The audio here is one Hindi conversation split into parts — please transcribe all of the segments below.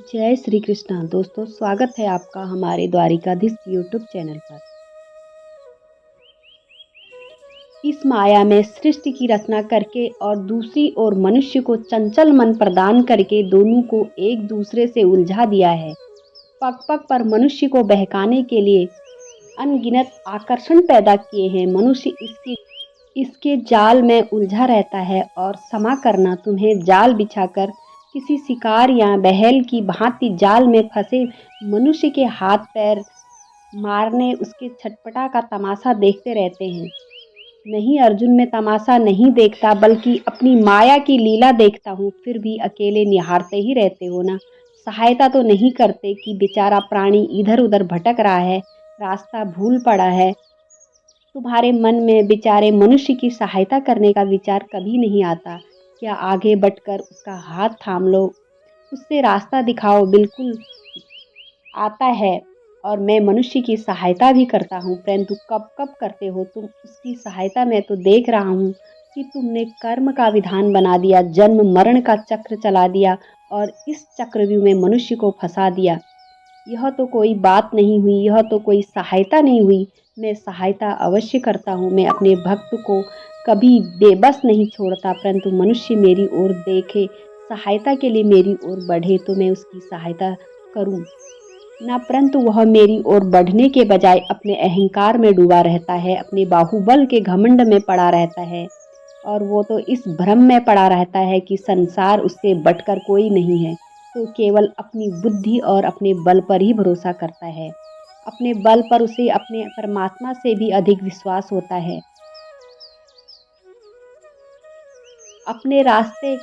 जय श्री कृष्णा दोस्तों, स्वागत है आपका हमारे द्वारिकाधीश यूट्यूब चैनल पर। इस माया में सृष्टि की रचना करके और दूसरी ओर मनुष्य को चंचल मन प्रदान करके दोनों को एक दूसरे से उलझा दिया है। पग पग पर मनुष्य को बहकाने के लिए अनगिनत आकर्षण पैदा किए हैं। मनुष्य इसके जाल में उलझा रहता है और क्षमा करना, तुम्हें जाल बिछाकर किसी शिकार या बहेल की भांति जाल में फंसे मनुष्य के हाथ पैर मारने उसके छटपटा का तमाशा देखते रहते हैं। नहीं अर्जुन, मैं तमाशा नहीं देखता बल्कि अपनी माया की लीला देखता हूँ। फिर भी अकेले निहारते ही रहते हो ना, सहायता तो नहीं करते कि बेचारा प्राणी इधर उधर भटक रहा है, रास्ता भूल पड़ा है। तुम्हारे मन में बेचारे मनुष्य की सहायता करने का विचार कभी नहीं आता। क्या आगे बढ़कर उसका हाथ थाम लो, उससे रास्ता दिखाओ। बिल्कुल आता है, और मैं मनुष्य की सहायता भी करता हूँ, परंतु कब कब करते हो तुम उसकी सहायता। मैं तो देख रहा हूँ कि तुमने कर्म का विधान बना दिया, जन्म मरण का चक्र चला दिया और इस चक्रव्यूह में मनुष्य को फंसा दिया। यह तो कोई बात नहीं हुई, यह तो कोई सहायता नहीं हुई। मैं सहायता अवश्य करता हूँ, मैं अपने भक्त को कभी बेबस नहीं छोड़ता, परंतु मनुष्य मेरी ओर देखे, सहायता के लिए मेरी ओर बढ़े तो मैं उसकी सहायता करूँ ना, परंतु वह मेरी ओर बढ़ने के बजाय अपने अहंकार में डूबा रहता है, अपने बाहुबल के घमंड में पड़ा रहता है। और वो तो इस भ्रम में पड़ा रहता है कि संसार उससे बढ़कर कोई नहीं है, तो केवल अपनी बुद्धि और अपने बल पर ही भरोसा करता है। अपने बल पर उसे अपने परमात्मा से भी अधिक विश्वास होता है। अपने रास्ते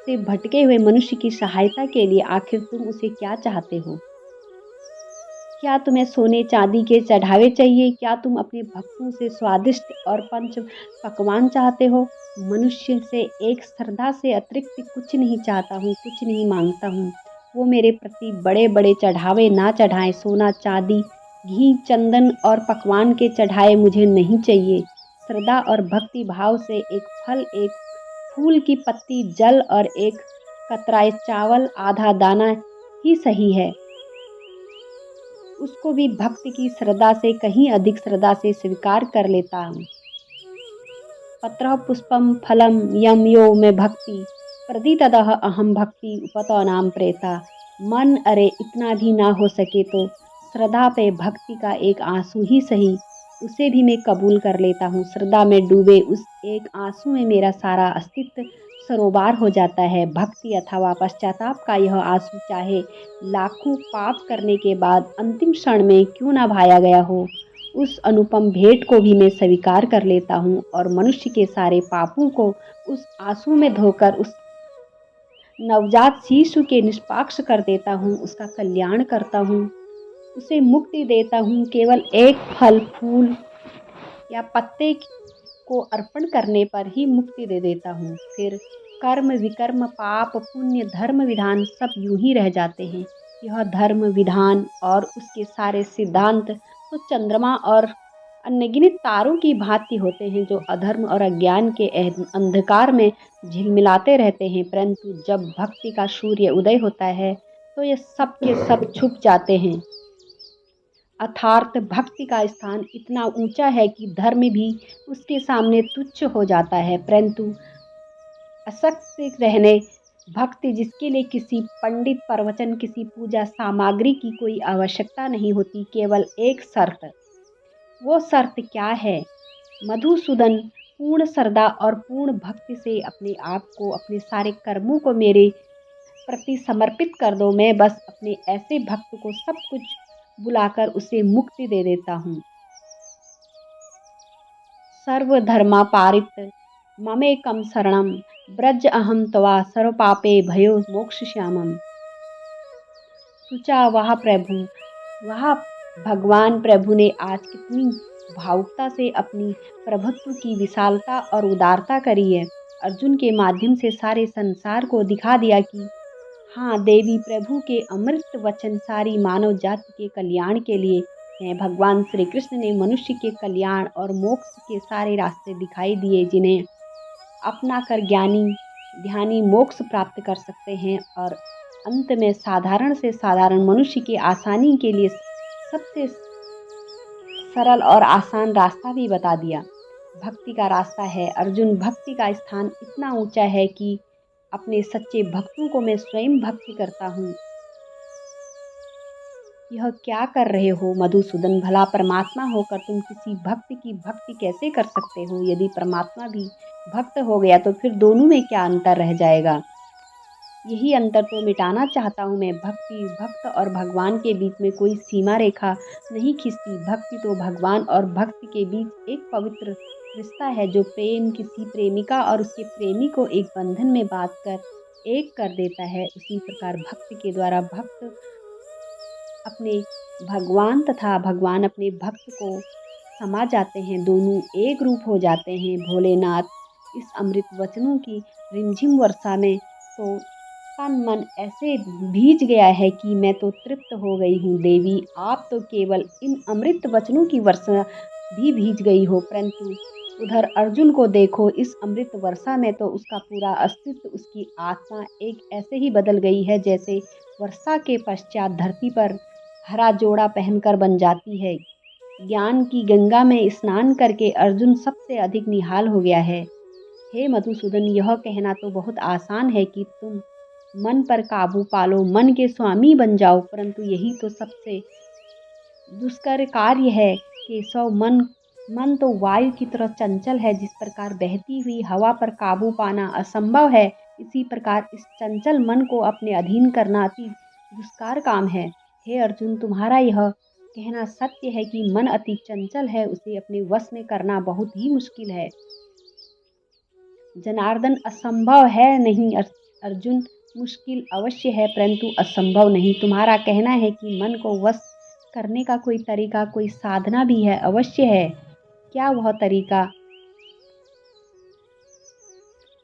से भटके हुए मनुष्य की सहायता के लिए आखिर तुम उसे क्या चाहते हो? क्या तुम्हें सोने चांदी के चढ़ावे चाहिए? क्या तुम अपने भक्तों से स्वादिष्ट और पंच पकवान चाहते हो? मनुष्य से एक श्रद्धा से अतिरिक्त कुछ नहीं चाहता हूँ, कुछ नहीं मांगता हूँ। वो मेरे प्रति बड़े बड़े चढ़ावे ना चढ़ाएं, सोना चांदी, घी चंदन और पकवान के चढ़ाए मुझे नहीं चाहिए। श्रद्धा और भक्ति भाव से एक फल, एक फूल की पत्ती, जल और एक कतराए चावल, आधा दाना ही सही है। उसको भी भक्ति की श्रद्धा से कहीं अधिक श्रद्धा से स्वीकार कर लेता हूँ। पत्रः पुष्पम फलम यम यो में भक्ति प्रदितदह अहम भक्ति उपतो नाम प्रेता। मन अरे इतना भी ना हो सके तो श्रद्धा पे भक्ति का एक आंसू ही सही, उसे भी मैं कबूल कर लेता हूँ। श्रद्धा में डूबे उस एक आंसू में मेरा सारा अस्तित्व सरोबार हो जाता है। भक्ति अथवा पश्चाताप का यह आंसू चाहे लाखों पाप करने के बाद अंतिम क्षण में क्यों ना भाया गया हो, उस अनुपम भेंट को भी मैं स्वीकार कर लेता हूँ और मनुष्य के सारे पापों को उस आंसू में धोकर उस नवजात शिशु के निष्पाक्ष कर देता हूँ, उसका कल्याण करता हूँ, उसे मुक्ति देता हूँ। केवल एक फल फूल या पत्ते को अर्पण करने पर ही मुक्ति दे देता हूँ। फिर कर्म विकर्म पाप पुण्य धर्म विधान सब यूं ही रह जाते हैं। यह धर्म विधान और उसके सारे सिद्धांत तो चंद्रमा और अनगिनत तारों की भांति होते हैं, जो अधर्म और अज्ञान के अंधकार में झिलमिलाते रहते हैं, परंतु जब भक्ति का सूर्य उदय होता है तो ये सब के सब छुप जाते हैं। अर्थात भक्ति का स्थान इतना ऊंचा है कि धर्म भी उसके सामने तुच्छ हो जाता है, परंतु असक्त रहने भक्ति जिसके लिए किसी पंडित प्रवचन, किसी पूजा सामग्री की कोई आवश्यकता नहीं होती, केवल एक शर्त। वो शर्त क्या है? मधुसूदन, पूर्ण श्रद्धा और पूर्ण भक्ति से अपने आप को, अपने सारे कर्मों को मेरे प्रति समर्पित कर दो। मैं बस अपने ऐसे भक्त को सब कुछ बुलाकर उसे मुक्ति दे देता हूँ। सर्वधर्मा पारित ममेकम शरणम ब्रज अहम तवा सर्व पापे भयो मोक्ष श्यामम। सोचा वह प्रभु, वह भगवान प्रभु ने आज कितनी भावुकता से अपनी प्रभुत्व की विशालता और उदारता करी है। अर्जुन के माध्यम से सारे संसार को दिखा दिया कि हाँ, देवी प्रभु के अमृत वचन सारी मानव जाति के कल्याण के लिए हैं। भगवान श्री कृष्ण ने मनुष्य के कल्याण और मोक्ष के सारे रास्ते दिखाई दिए, जिन्हें अपना कर ज्ञानी ध्यानी मोक्ष प्राप्त कर सकते हैं और अंत में साधारण से साधारण मनुष्य की आसानी के लिए सबसे सरल और आसान रास्ता भी बता दिया। भक्ति का रास्ता है अर्जुन, भक्ति का स्थान इतना ऊंचा है कि अपने सच्चे भक्तों को मैं स्वयं भक्ति करता हूँ। यह क्या कर रहे हो मधुसूदन? भला परमात्मा होकर तुम किसी भक्त की भक्ति कैसे कर सकते हो? यदि परमात्मा भी भक्त हो गया तो फिर दोनों में क्या अंतर रह जाएगा? यही अंतर तो मिटाना चाहता हूँ मैं। भक्ति भक्त और भगवान के बीच में कोई सीमा रेखा नहीं खिंचती। भक्ति तो भगवान और भक्त के बीच एक पवित्र रिश्ता है जो प्रेम किसी प्रेमिका और उसके प्रेमी को एक बंधन में बांधकर एक कर देता है। उसी प्रकार भक्त के द्वारा भक्त अपने भगवान तथा भगवान अपने भक्त को समा जाते हैं, दोनों एक रूप हो जाते हैं। भोलेनाथ, इस अमृत वचनों की रिमझिम वर्षा में तो तन मन ऐसे भीज गया है कि मैं तो तृप्त हो गई हूँ। देवी, आप तो केवल इन अमृत वचनों की वर्षा भी भीज गई हो, परंतु उधर अर्जुन को देखो, इस अमृत वर्षा में तो उसका पूरा अस्तित्व, उसकी आत्मा एक ऐसे ही बदल गई है जैसे वर्षा के पश्चात धरती पर हरा जोड़ा पहनकर बन जाती है। ज्ञान की गंगा में स्नान करके अर्जुन सबसे अधिक निहाल हो गया है। हे मधुसूदन, यह कहना तो बहुत आसान है कि तुम मन पर काबू पालो, मन के स्वामी बन जाओ, परंतु यही तो सबसे दुष्कर कार्य है केशव। मन तो वायु की तरह चंचल है। जिस प्रकार बहती हुई हवा पर काबू पाना असंभव है, इसी प्रकार इस चंचल मन को अपने अधीन करना अति दुष्कार काम है। हे अर्जुन, तुम्हारा यह कहना सत्य है कि मन अति चंचल है, उसे अपने वश में करना बहुत ही मुश्किल है। जनार्दन, असंभव है नहीं अर्जुन, मुश्किल अवश्य है परंतु असंभव नहीं। तुम्हारा कहना है कि मन को वश करने का कोई तरीका, कोई साधना भी है, अवश्य है। क्या वह तरीका?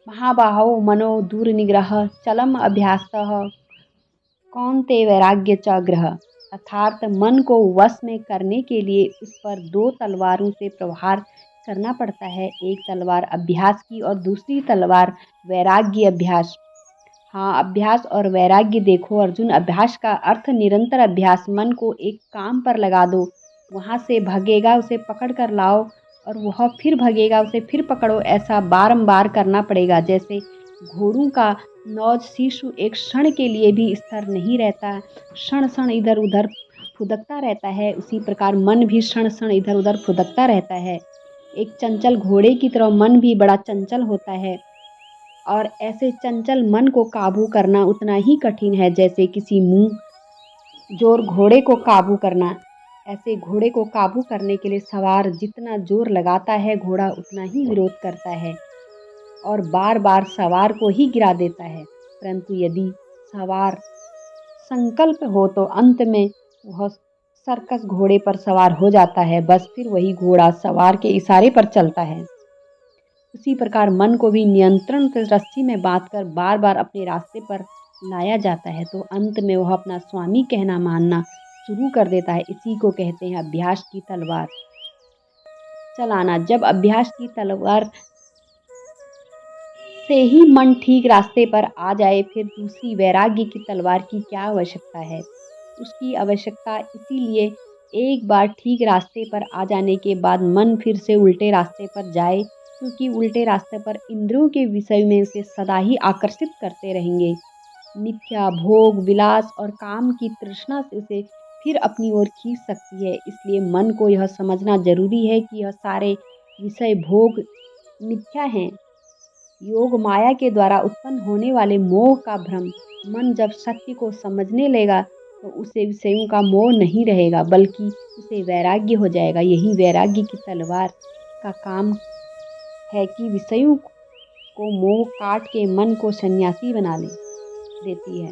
महाबाहो मनो दूर निग्रह चलम अभ्यासतः कौन्ते वैराग्य च ग्रह। अर्थात मन को वश में करने के लिए उस पर दो तलवारों से प्रहार करना पड़ता है, एक तलवार अभ्यास की और दूसरी तलवार वैराग्य अभ्यास। हाँ, अभ्यास और वैराग्य। देखो अर्जुन, अभ्यास का अर्थ निरंतर अभ्यास। मन को एक काम पर लगा दो, वहाँ से भगेगा उसे पकड़ कर लाओ, और वह फिर भगेगा उसे फिर पकड़ो, ऐसा बारंबार करना पड़ेगा। जैसे घोड़ों का नौज शिशु एक क्षण के लिए भी स्थिर नहीं रहता, क्षण क्षण इधर उधर फुदकता रहता है, उसी प्रकार मन भी क्षण क्षण इधर उधर फुदकता रहता है। एक चंचल घोड़े की तरह मन भी बड़ा चंचल होता है, और ऐसे चंचल मन को काबू करना उतना ही कठिन है जैसे किसी मुंह जोर घोड़े को काबू करना। ऐसे घोड़े को काबू करने के लिए सवार जितना जोर लगाता है, घोड़ा उतना ही विरोध करता है और बार बार सवार को ही गिरा देता है। परंतु यदि सवार संकल्प हो तो अंत में वह सर्कस घोड़े पर सवार हो जाता है। बस फिर वही घोड़ा सवार के इशारे पर चलता है। उसी प्रकार मन को भी नियंत्रण के रस्सी में बांधकर बार बार अपने रास्ते पर लाया जाता है, तो अंत में वह अपना स्वामी कहना मानना शुरू कर देता है। इसी को कहते हैं अभ्यास की तलवार चलाना। जब अभ्यास की तलवार से ही मन ठीक रास्ते पर आ जाए, फिर दूसरी वैराग्य की तलवार की क्या आवश्यकता है? उसकी आवश्यकता इसीलिए एक बार ठीक रास्ते पर आ जाने के बाद मन फिर से उल्टे रास्ते पर जाए, क्योंकि उल्टे रास्ते पर इंद्रियों के विषय में उसे सदा ही आकर्षित करते रहेंगे। मिथ्या भोग, विलास और काम की तृष्णा से उसे फिर अपनी ओर खींच सकती है। इसलिए मन को यह समझना जरूरी है कि यह सारे विषय भोग मिथ्या हैं, योग माया के द्वारा उत्पन्न होने वाले मोह का भ्रम। मन जब सत्य को समझने लेगा तो उसे विषयों का मोह नहीं रहेगा, बल्कि उसे वैराग्य हो जाएगा। यही वैराग्य की तलवार का काम है कि विषयों को मोह काट के मन को सन्यासी बना देती है।